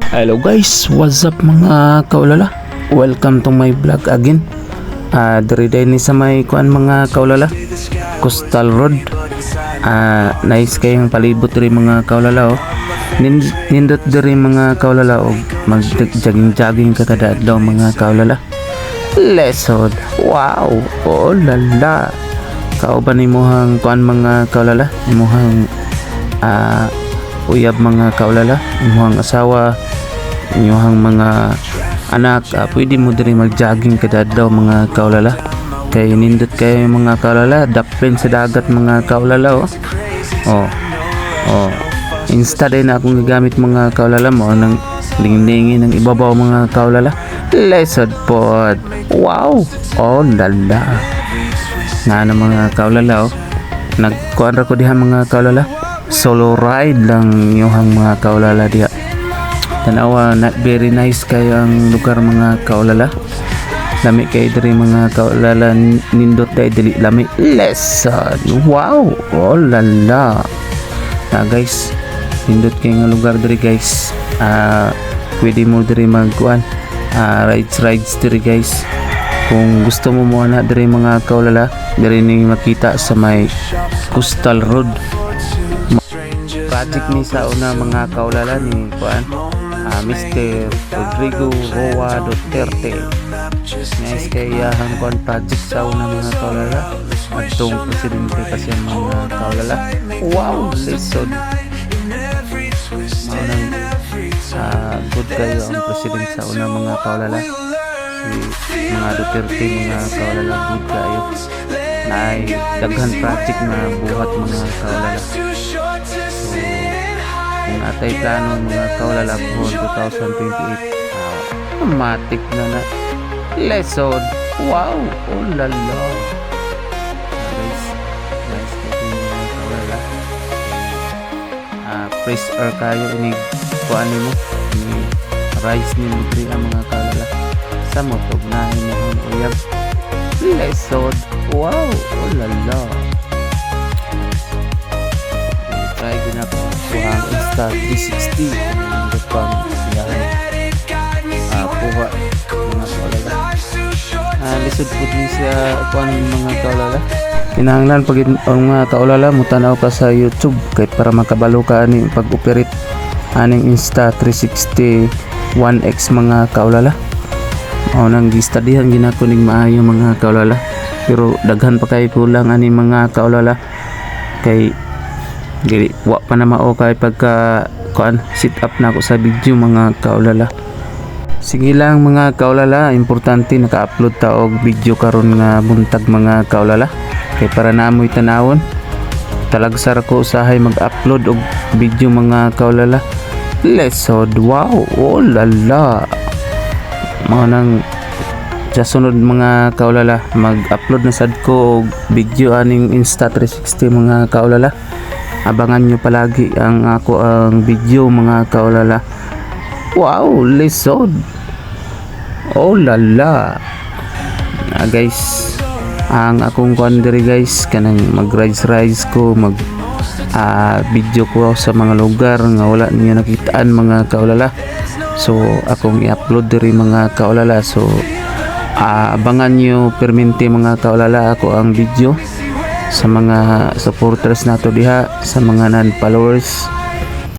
Hello guys, what's up mga kaulala? Welcome to my vlog again. Diri day ni sa may kuan mga kaulala, Coastal Road. Nice kayong palibot diri mga kaulala oh. Nindot diri mga kaulala og mag-jogging ka kada adlaw mga kaulala. Lesson. Wow, oh lala. Kauban imuhang kuan mga kaulala, imuhang uyab mga kaulala, imuhang asawa, imuhang mga anak, pwede mo diri mag-jogging kada adlaw mga kaulala. Kay nindot kay mga kaulala, daplin sa dagat mga kaulala oh. Insta din na akong gagamit mga kaulala mo nang linglingi ng ibabaw mga kaulala. Lesson pod. Wow, oh lala. Nga na mga kaulala nagkuan ra ko diha mga kaulala. Solo ride lang yung mga kaulala diha. Tanawa na very nice kayo ang lugar mga kaulala. Lami kay diri mga kaulala, nindot kay dili lami. Lesson. Wow, oh lala. Guys, nindot kay nga lugar diri guys. Pwede mo diri magkuan rides diri guys. Kung gusto mo na diri mga kaulala, diri ni makita sa may Coastal Road. Project ni sa una mga kaulala ni kuan Mr. Rodrigo Roa Duterte. Nice kaya ang kuan project sa una mga kaulala atong presidente kasi mga kaulala. Wow, lesson. Good kayo ang presidente sa una mga kaulala. Si mga Duterte mga kaulala, good kayo. Ay daghan project na buhat mga kaulala. Kung atay plano mga kaulala po 2028 matik na lesson. Wow, oh lala. Guys mga kaulala, press or kayo ini kuan mo ni rice ni mutri ang mga kaulala sa motog na inyong uyab. Lesson. Wow, oh lala. Try gina ko ang Insta 360 ang pang siyahan puha mga kaulala. Lisod po din siya kuan mga kaulala. Kinahanglan pag ang mga kaulala mutanaw ka sa YouTube kay para makabalo ka ani pag-operate aning Insta 360 1x mga kaulala. Nang gistudyhan ginako ning maayo mga kaulala, pero daghan pa kay kulang ani mga kaulala kay dili wa pa na mao kay pagka kuan sit up na ako sa video mga kaulala. Sige lang mga kaulala, importante naka-upload ta og video karon nga buntag mga kaulala kay para naamoy tanawon. Talagsar ko usahay mag-upload og video mga kaulala. Lesson. Wow, oh lala. Mao nang sa sunod mga kaulala, mag-upload na sad ko og video aning Insta 360 mga kaulala. Abangan nyo palagi ang ako ang video mga kaulala. Wow, lesson. Oh lala. Guys, ang akong kuan diri guys kanang mag-rides ko, mag video ko sa mga lugar nga wala niyo nakitaan mga kaulala. So akong i-upload diri mga kaulala. So abangan nyo perminti mga kaulala ako ang video sa mga supporters nato diha, sa mga non-followers.